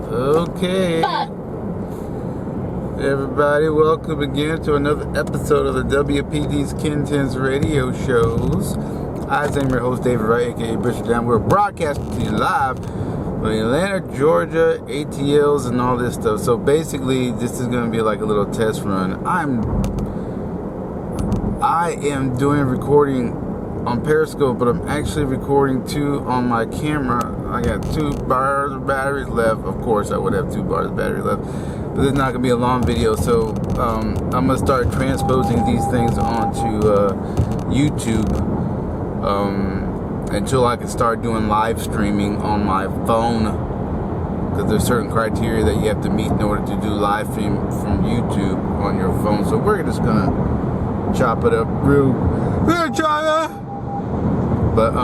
Okay. Everybody, welcome again to another episode of the WPD's KIN10 Radio shows. I'm your host, David Wright, aka Bishop Down. We're broadcasting to you live from Atlanta, Georgia, ATLs, and all this stuff. So basically, this is going to be like a little test run. I am doing recording on Periscope, but I'm actually recording too on my camera. I got 2 bars of batteries left. Of course, I would have 2 bars of battery left, but it's not gonna be a long video. So I'm gonna start transposing these things onto YouTube until I can start doing live streaming on my phone. Because there's certain criteria that you have to meet in order to do live stream from YouTube on your phone. So we're just gonna chop it up real China. But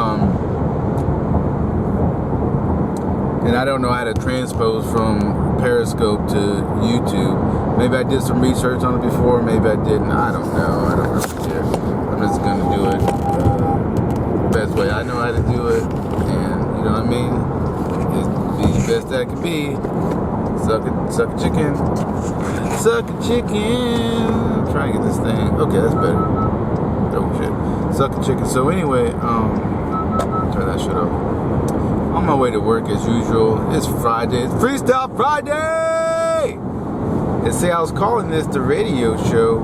and I don't know how to transpose from Periscope to YouTube. Maybe I did some research on it before, maybe I didn't. I don't know. I don't really care. I'm just gonna do it the best way I know how to do it, and you know what I mean. Just be the best that can be. Suck a chicken. Suck a chicken. I'm trying to get this thing. Okay, that's better. Oh shit. Suck a chicken. So anyway, turn that shit off. On my way to work as usual. It's Friday. It's Freestlye Friday! And see, I was calling this the radio show.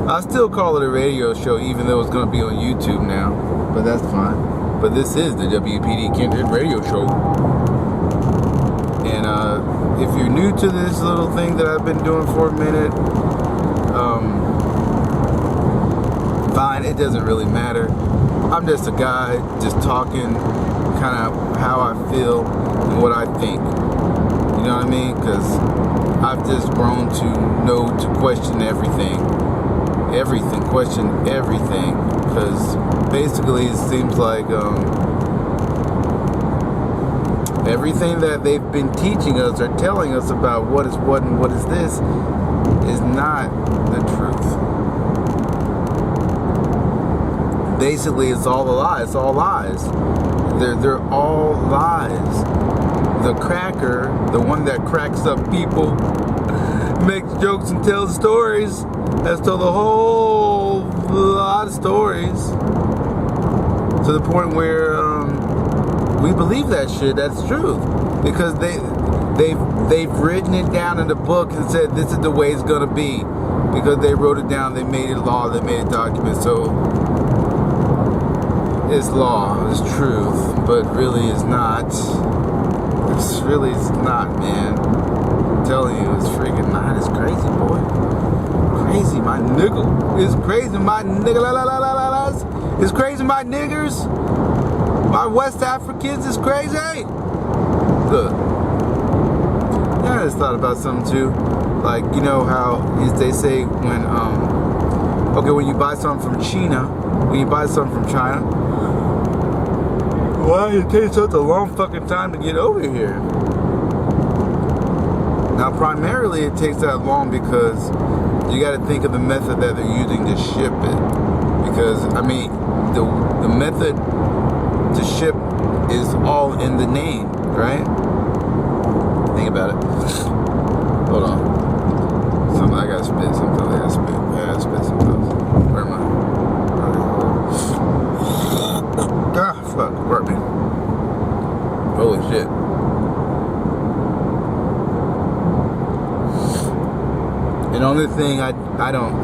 I still call it a radio show even though it's going to be on YouTube now. But that's fine. But this is the WPDKIN10 Radio show. And if you're new to this little thing that I've been doing for a minute, fine, it doesn't really matter. I'm just a guy just talking kind of how I feel and what I think. You know what I mean? Because I've just grown to know to question everything. Question everything. Because basically it seems like everything that they've been teaching us or telling us about what is what and what is this is not the truth. Basically, it's all a lie. It's all lies. They're all lies. The cracker, the one that cracks up people, makes jokes and tells stories, has told a whole lot of stories to the point where we believe that shit. That's truth because they've written it down in the book and said this is the way it's gonna be because they wrote it down. They made it law. They made it document. So. It's law, it's truth, but really it's not. It's not, man. I'm telling you, it's freaking not. It's crazy, boy. Crazy, my nigga. It's crazy, my nigga. It's crazy, my niggers. My West Africans is crazy. Look. Yeah, I just thought about something too. Like, you know how they say when when you buy something from China, why it takes such a long fucking time to get over here? Now, primarily it takes that long because you got to think of the method that they're using to ship it. Because, I mean, the method to ship is all in the name, right? Think about it. Hold on. I gotta spit something. I gotta spit something. Where am I? Ah, fuck, burp me. Holy shit. And the only thing I don't,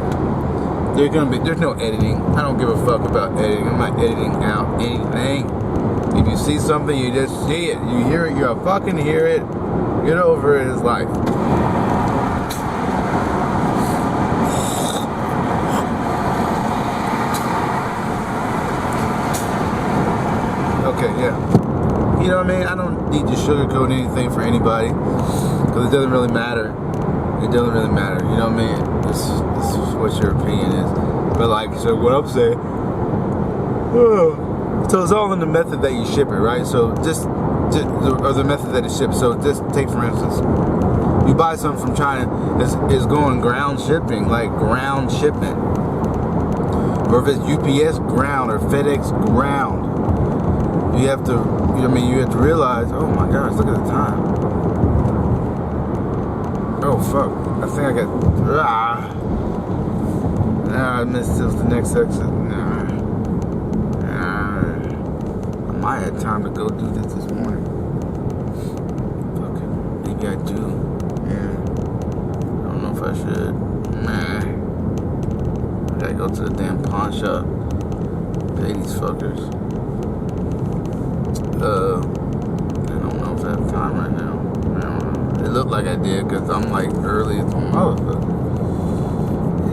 there's no editing. I don't give a fuck about editing. I'm not editing out anything. If you see something, you just see it. You hear it, you fucking hear it. Get over it, it's life. Okay, yeah. You know what I mean? I don't need to sugarcoat anything for anybody because it doesn't really matter. It doesn't really matter. You know what I mean? This is what your opinion is. But like, so what I'm saying, so it's all in the method that you ship it, right? So just or the method that it ships. So just take for instance, you buy something from China, it's going ground shipping, like ground shipment. Or if it's UPS, ground, or FedEx, ground. you have to, you have to realize, oh my gosh, look at the time. Oh fuck, I think I got, I missed this, the next exit. I might have time to go do this morning. Okay, maybe I do. Yeah, I don't know if I should. Nah, I gotta go to the damn pawn shop. Pay these fuckers. I don't know if I have time right now. I don't know. It looked like I did because I'm like early as a motherfucker.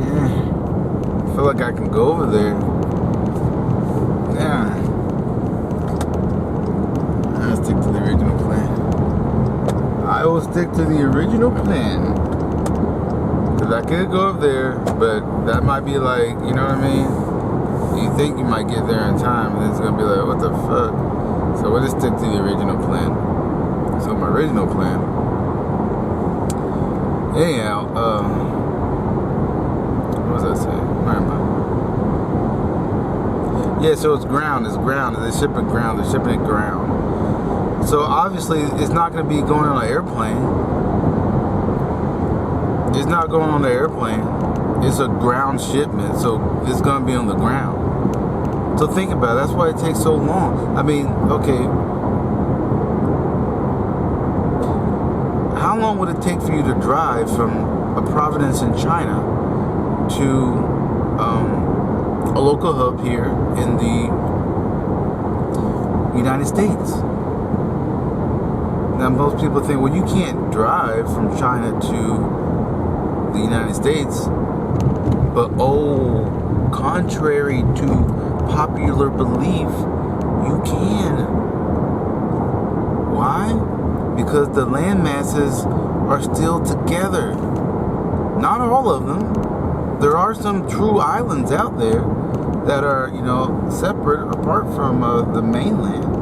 Yeah. I feel like I can go over there. Yeah. I'll stick to the original plan. I will stick to the original plan. Because I could go up there, but that might be like, you know what I mean? You think you might get there in time, and it's going to be like, what the fuck? So we'll just stick to the original plan. So my original plan. Anyhow, what was I saying? Where am I? Yeah, so it's ground. They're shipping ground. They're shipping it ground. So obviously, it's not going to be going on an airplane. It's not going on the airplane. It's a ground shipment, so it's going to be on the ground. So think about it. That's why it takes so long. I mean, okay. How long would it take for you to drive from a Providence in China to a local hub here in the United States? Now, most people think, well, you can't drive from China to the United States. But, contrary to popular belief, you can. Why? Because the land masses are still together. Not all of them. There are some true islands out there that are, separate, apart from the mainland.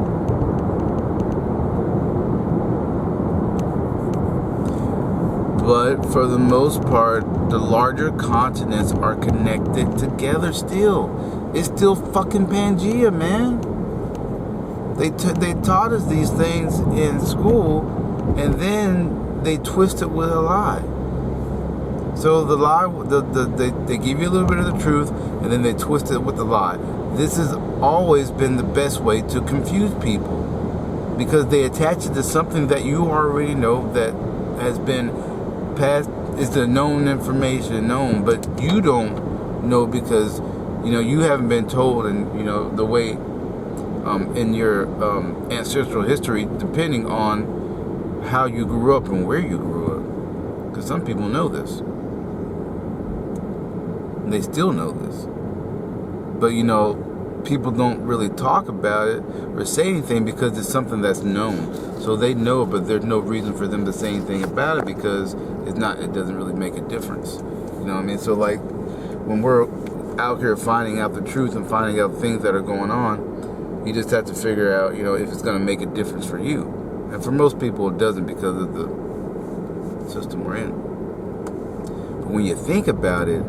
But for the most part, the larger continents are connected together still. It's still fucking Pangea, man. They taught us these things in school, and then they twist it with a lie. So the lie, they give you a little bit of the truth, and then they twist it with the lie. This has always been the best way to confuse people, because they attach it to something that you already know that has been passed, is the known information known, but you don't know because you haven't been told, and the way in your ancestral history, depending on how you grew up and where you grew up, because some people know this, and they still know this, but people don't really talk about it or say anything because it's something that's known. So they know, but there's no reason for them to say anything about it because it doesn't really make a difference. You know what I mean? So like when we're out here finding out the truth and finding out things that are going on, you just have to figure out, if it's going to make a difference for you. And for most people, it doesn't because of the system we're in. But when you think about it,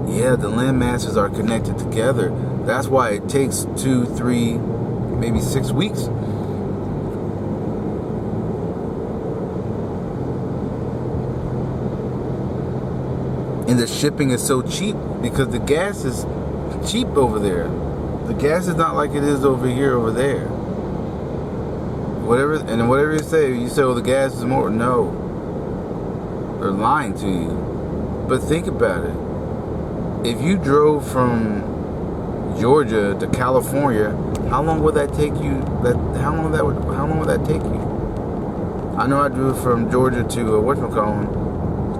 yeah, the land masses are connected together. That's why it takes 2, 3, maybe 6 weeks. And the shipping is so cheap because the gas is cheap over there. The gas is not like it is over here, over there. Whatever you say, oh, the gas is more. No. They're lying to you. But think about it. If you drove from Georgia to California, how long would that take you? How long would that take you? I know I drove from Georgia to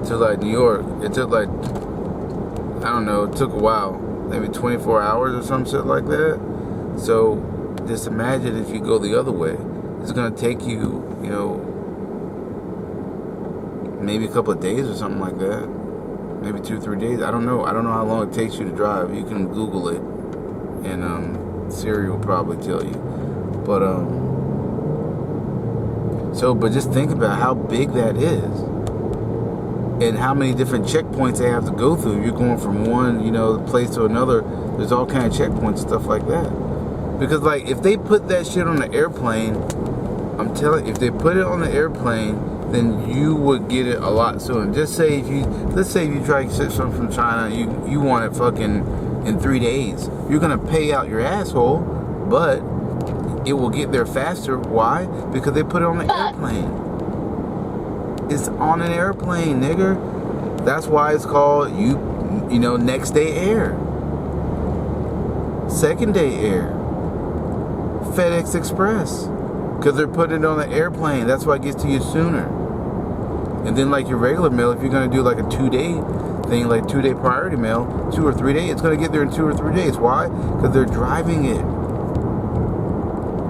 to like New York. It took like, I don't know, it took a while, maybe 24 hours or some shit like that. So just imagine if you go the other way. It's gonna take you, maybe a couple of days or something like that. Maybe 2 or 3 days. I don't know how long it takes you to drive. You can Google it, and Siri will probably tell you. But but just think about how big that is, and how many different checkpoints they have to go through. You're going from one, place to another. There's all kind of checkpoints, stuff like that. Because like if they put that shit on the airplane, I'm telling you, if they put it on the airplane, then you would get it a lot sooner. Just say let's say if you try to get something from China, you want it fucking in 3 days. You're gonna pay out your asshole, but it will get there faster. Why? Because they put it on the airplane. It's on an airplane, nigga. That's why it's called next day air, second day air, FedEx Express, because they're putting it on the airplane. That's why it gets to you sooner. And then like your regular mail, if you're gonna do like a 2-day thing, like 2-day priority mail, 2 or 3 days, it's gonna get there in 2 or 3 days. Why? Because they're driving it.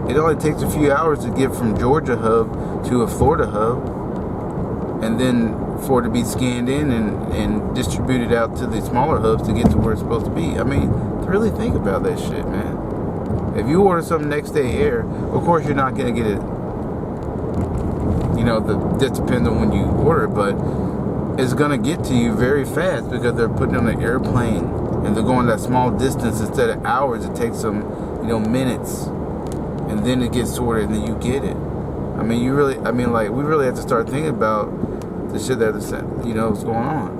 It only takes a few hours to get from Georgia hub to a Florida hub, and then for it to be scanned in and distributed out to the smaller hubs to get to where it's supposed to be. I mean, really think about that shit, man. If you order something next day air, of course you're not gonna get it. That depends on when you order it, but it's gonna get to you very fast because they're putting it on an airplane and they're going that small distance instead of hours. It takes them, minutes, and then it gets sorted and then you get it. We really have to start thinking about the shit that's what's going on.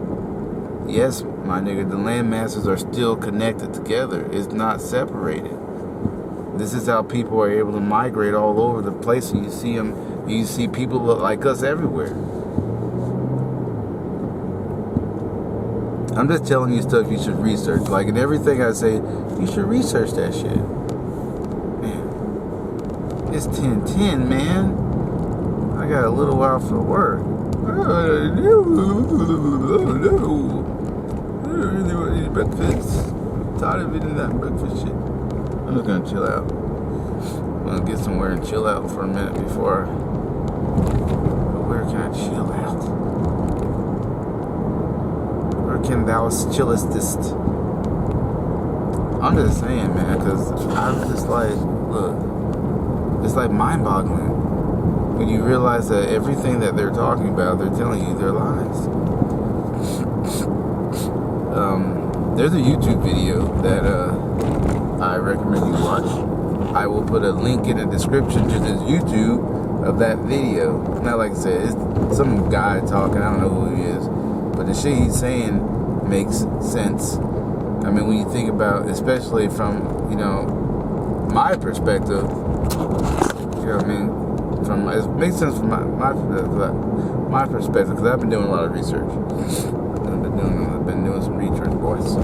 Yes, my nigga, the land masses are still connected together. It's not separated. This is how people are able to migrate all over the place. And you see people look like us everywhere. I'm just telling you stuff you should research. Like in everything I say, you should research that shit. Man, it's 10:10, man. I got a little while for work. Breakfast. I'm tired of eating that breakfast shit. I'm just gonna chill out. I'm gonna get somewhere and chill out for a minute before. Where can I chill out? Where can thou chillest? I'm just saying, man, because I'm just like, look, it's like mind-boggling when you realize that everything that they're talking about, they're telling you they're lies. There's a YouTube video that I recommend you watch. I will put a link in the description to this YouTube of that video. Now, like I said, it's some guy talking. I don't know who he is, but the shit he's saying makes sense. When you think about, especially from my perspective, it makes sense from my perspective, because I've been doing a lot of research. I've been doing some research, boys.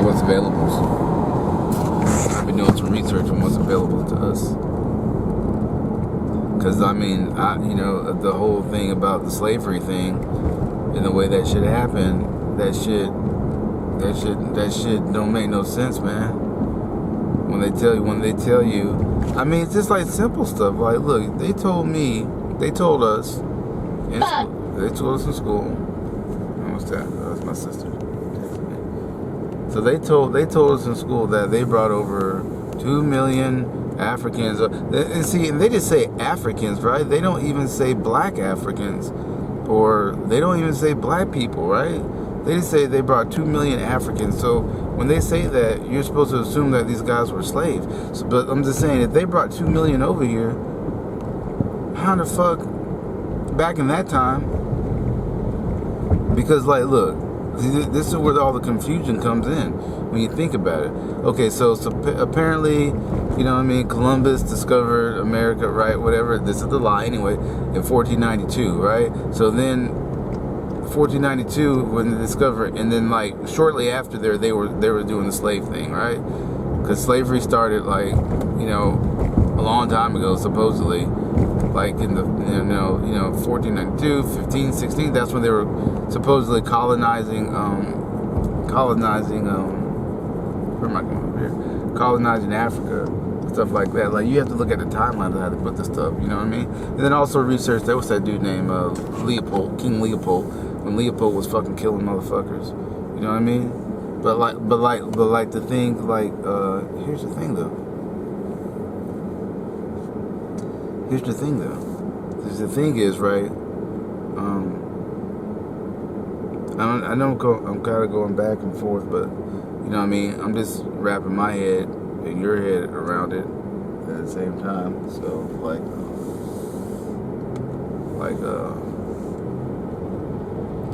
What's available? I've been doing some research on what's available to us. Because the whole thing about the slavery thing and the way that shit happened, that shit don't make no sense, man. When they tell you, it's just like simple stuff. Like, look, they told us in school. What's that? That's my sister. So they told us in school that they brought over 2 million Africans. And they just say Africans, right? They don't even say black Africans, or they don't even say black people, right? They just say they brought 2 million Africans. So when they say that, you're supposed to assume that these guys were slaves. But I'm just saying, if they brought 2 million over here, how the fuck back in that time? Because, like, look, this is where all the confusion comes in when you think about it. Okay, so apparently, Columbus discovered America, right? Whatever. This is the lie anyway. In 1492, right? So then, 1492 when they discovered, and then like shortly after they were doing the slave thing, right? Because slavery started like a long time ago, supposedly, like in the 1492, 15, 16. That's when they were supposedly colonizing where am I going over here? Colonizing Africa, stuff like that. Like, you have to look at the timeline of how to put this stuff, you know what I mean? And then also research, there was that dude named King Leopold, when Leopold was fucking killing motherfuckers, you know what I mean? But like the thing, like, here's the thing though. The thing is, right, I know I'm kind of going back and forth, but You know what I mean? I'm just wrapping my head and your head around it at the same time. So,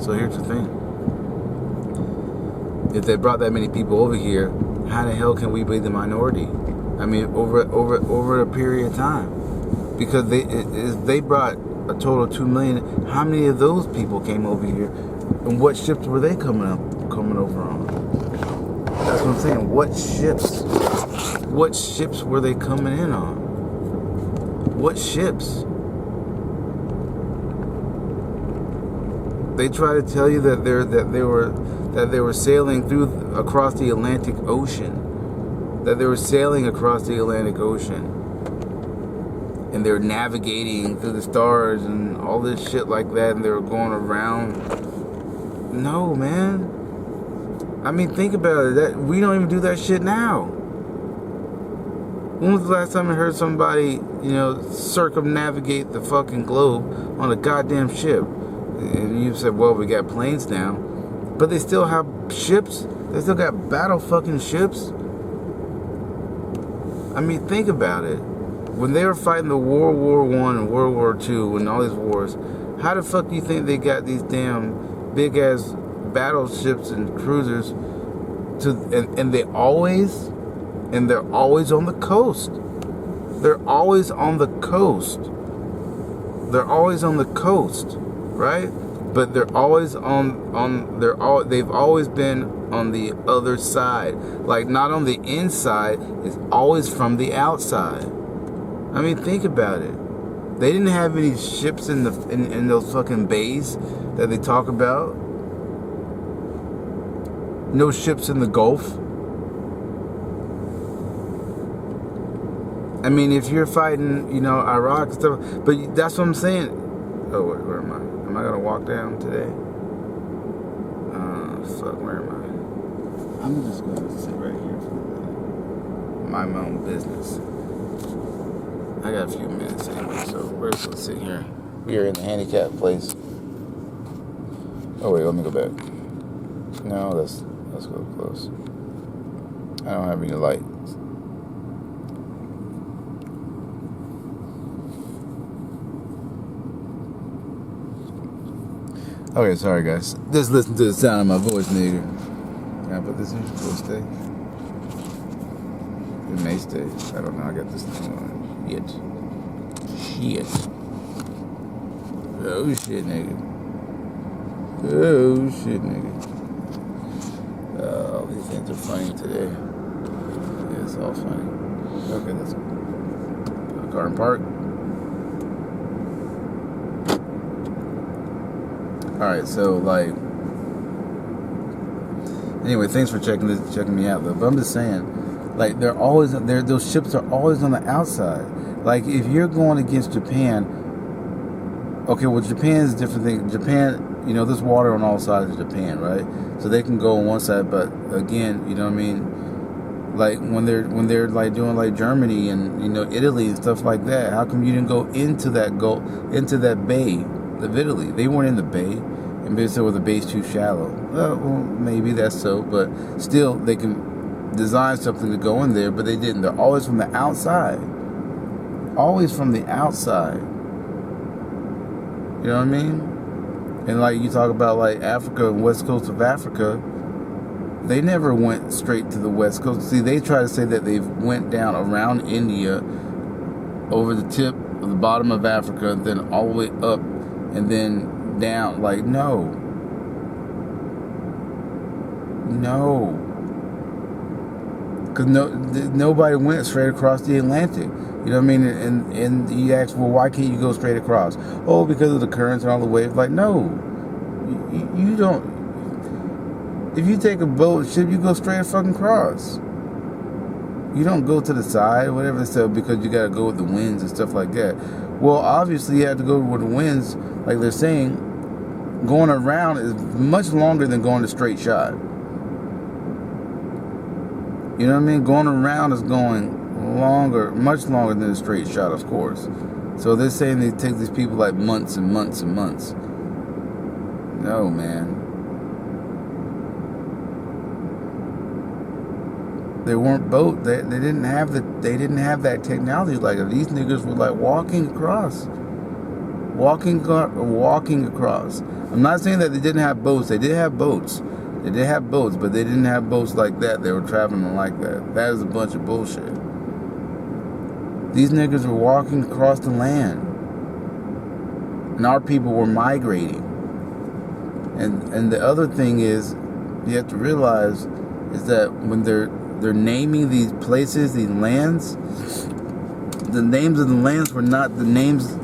so here's the thing. If they brought that many people over here, how the hell can we be the minority? I mean, over a period of time. Because they brought a total of 2 million. How many of those people came over here? And what ships were they coming over on? That's what I'm saying. What ships were they coming in on? What ships? They try to tell you that they were sailing across the Atlantic Ocean. That they were sailing across the Atlantic Ocean. And they were navigating through the stars and all this shit like that, and they were going around. No, man. I mean, think about it. That we don't even do that shit now. When was the last time I heard somebody, circumnavigate the fucking globe on a goddamn ship? And you said, well, we got planes now. But they still have ships. They still got battle fucking ships. I mean, think about it. When they were fighting the World War I and World War II and all these wars, how the fuck do you think they got these damn big ass battleships and cruisers and they're always on the coast. They're always on the coast. They're always on the coast, right? But they're always they've always been on the other side. Like, not on the inside, it's always from the outside. I mean, think about it. They didn't have any ships in those fucking bays that they talk about. No ships in the Gulf. I mean, if you're fighting, Iraq and stuff, but that's what I'm saying. Oh, wait, where am I? Am I gonna walk down today? Fuck, where am I? I'm just gonna sit right here for a minute. Mind my own business. I got a few minutes anyway, so we're just gonna sit here. We are in the handicapped place. Oh wait, let me go back. No, let's go close. I don't have any lights. Okay, sorry guys. Just listen to the sound of my voice, nigga. Can I put this in? Will it stay? It may stay. I don't know. I got this thing on. Shit. Oh shit, nigga. Oh shit, nigga. Oh, these things are funny today. Yeah, it's all funny. Okay, let's go. Car and park. Alright, so anyway, thanks for checking me out though. But I'm just saying, those ships are always on the outside. Like, if you're going against Japan, okay, well, Japan is a different thing. Japan, there's water on all sides of Japan, right? So they can go on one side, but again, you know what I mean? Like, when they're like doing like Germany and, Italy and stuff like that, how come you didn't go into that bay of Italy? They weren't in the bay, and they said, well, the bay's too shallow. Well, maybe that's so, but still, they can design something to go in there, but they didn't. They're always from the outside. Always from the outside. You know what I mean? And like you talk about like Africa and west coast of Africa, they never went straight to the west coast. See, they try to say that they went down around India, over the tip of the bottom of Africa, then all the way up, and then down. Like, no. Because nobody went straight across the Atlantic. You know what I mean? And you ask, well, why can't you go straight across? Oh, because of the currents and all the waves. Like, no. You don't. If you take a boat, ship, you go straight fucking across. You don't go to the side, whatever, so because you got to go with the winds and stuff like that. Well, obviously, you have to go with the winds. Like they're saying, going around is much longer than going a straight shot. You know what I mean? Going around is going longer, much longer than a straight shot, of course. So they're saying they take these people like months and months and months. No, man. They weren't boat. They didn't have that technology. Like these niggas were like walking across. I'm not saying that they didn't have boats. They did have boats. But they didn't have boats like that. They were traveling like that. That is a bunch of bullshit. These niggas were walking across the land, and our people were migrating. And the other thing is, you have to realize is that when they're naming these places, these lands, the names of the lands were not the names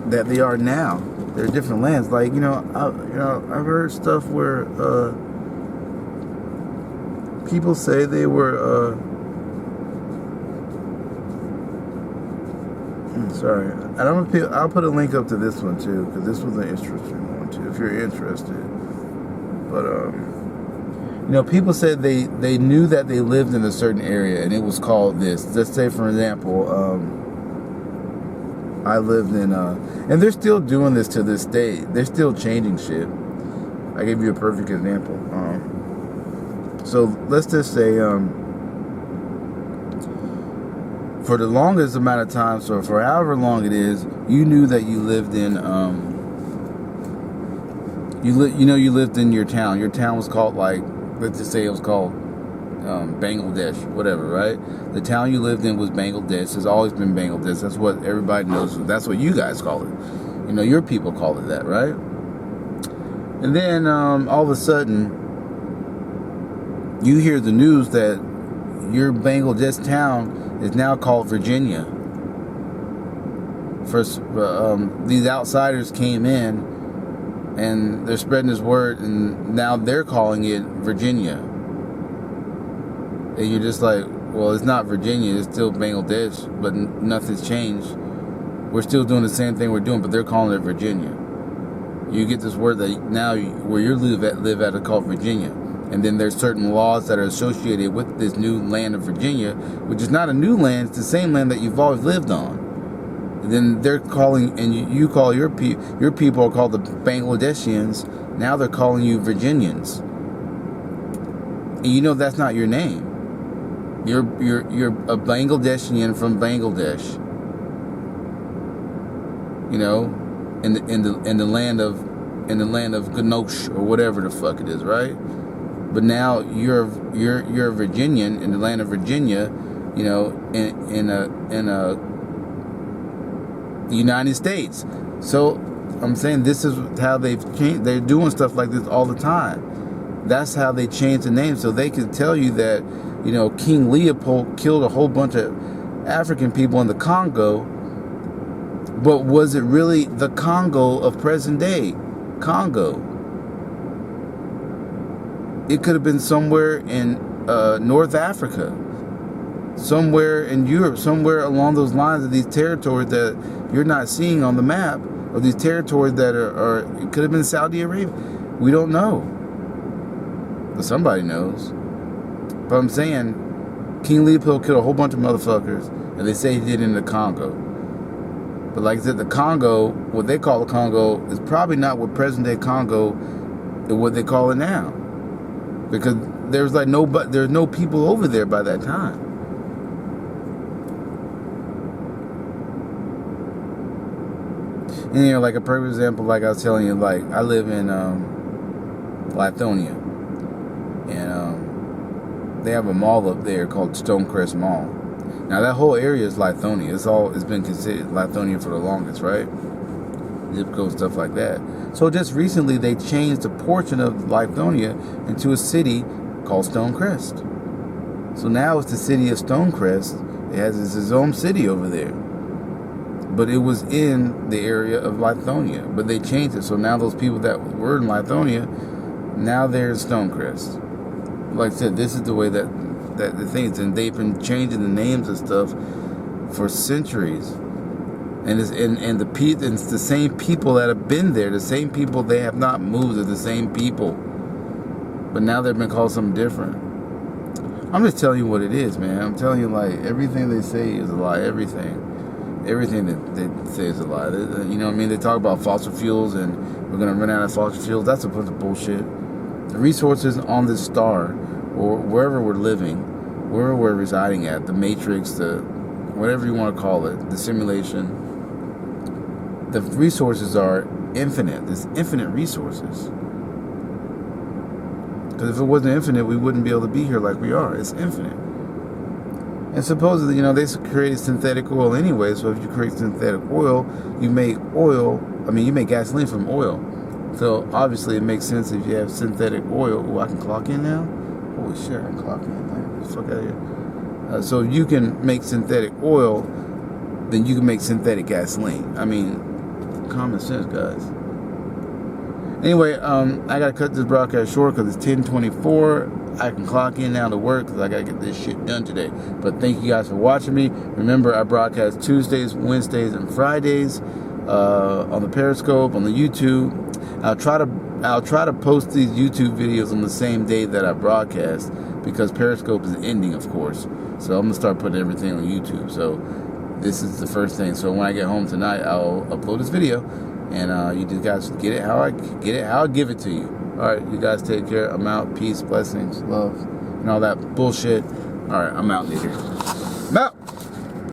that they are now. They're different lands. Like I've heard stuff where people say they were. Sorry, I'll put a link up to this one too, because this was an interesting one too, if you're interested. But people said they knew that they lived in a certain area, and it was called this. Let's say, for example, I lived in, and they're still doing this to this day. They're still changing shit. I gave you a perfect example. So let's just say, for the longest amount of time, so for however long it is, you knew that you lived in, you lived in your town. Your town was called, like, let's just say it was called Bangladesh, whatever, right? The town you lived in was Bangladesh. It's always been Bangladesh. That's what everybody knows. That's what you guys call it. Your people call it that, right? And then all of a sudden, you hear the news that your Bangladesh town is now called Virginia. First, these outsiders came in, and they're spreading this word, and now they're calling it Virginia. And you're just like, well, it's not Virginia, it's still Bangladesh, but nothing's changed. We're still doing the same thing we're doing, but they're calling it Virginia. You get this word that now where you live at is called Virginia. And then there's certain laws that are associated with this new land of Virginia, which is not a new land, it's the same land that you've always lived on. And then they're calling, and you call your people are called the Bangladeshians. Now they're calling you Virginians. And that's not your name. You're a Bangladeshian from Bangladesh. In the land of Ganosh or whatever the fuck it is, right? But now you're a Virginian in the land of Virginia, in a United States. So I'm saying this is how they've changed. They're doing stuff like this all the time. That's how they change the name, so they can tell you that King Leopold killed a whole bunch of African people in the Congo. But was it really the Congo of present day Congo? It could have been somewhere in North Africa, somewhere in Europe, somewhere along those lines of these territories that you're not seeing on the map, or these territories that are it could have been Saudi Arabia. We don't know. But somebody knows. But I'm saying, King Leopold killed a whole bunch of motherfuckers, and they say he did it in the Congo. But like I said, the Congo, what they call the Congo, is probably not what present-day Congo is what they call it now. Because there's no people over there by that time. And like a perfect example, like I was telling you, like I live in Lithonia. And they have a mall up there called Stonecrest Mall. Now that whole area is Lithonia. It's been considered Lithonia for the longest, right? Zip code, stuff like that. So just recently they changed a portion of Lithonia into a city called Stonecrest. So now it's the city of Stonecrest. It has its own city over there. But it was in the area of Lithonia. But they changed it. So now those people that were in Lithonia, now they're in Stonecrest. Like I said, this is the way that the things, and they've been changing the names of stuff for centuries, and it's the same people that have been there, the same people. They have not moved. They're the same people, but now they've been called something different. I'm just telling you what it is, man. I'm telling you, like, everything they say is a lie. Everything that they say is a lie. You know what I mean? They talk about fossil fuels and we're gonna run out of fossil fuels. That's a bunch of bullshit. The resources on this star, or wherever we're living, where we're residing at, the matrix, the whatever you want to call it, the simulation, the resources are infinite. There's infinite resources. Because if it wasn't infinite, we wouldn't be able to be here like we are. It's infinite. And supposedly, they created synthetic oil anyway. So if you create synthetic oil, you make you make gasoline from oil. So obviously it makes sense if you have synthetic oil. Oh, I can clock in now? Holy shit, I can clock in. Man, get the fuck out of here. So if you can make synthetic oil, then you can make synthetic gasoline. I mean, common sense, guys. Anyway, I gotta cut this broadcast short because it's 10:24. I can clock in now to work because I gotta get this shit done today. But thank you guys for watching me. Remember, I broadcast Tuesdays, Wednesdays, and Fridays on the Periscope, on the YouTube. I'll try to post these YouTube videos on the same day that I broadcast because Periscope is ending, of course. So I'm gonna start putting everything on YouTube. So this is the first thing. So when I get home tonight, I'll upload this video. And you just guys get it how I give it to you. All right, you guys take care. I'm out. Peace, blessings, love, and all that bullshit. All right, I'm out, nigga. I'm out.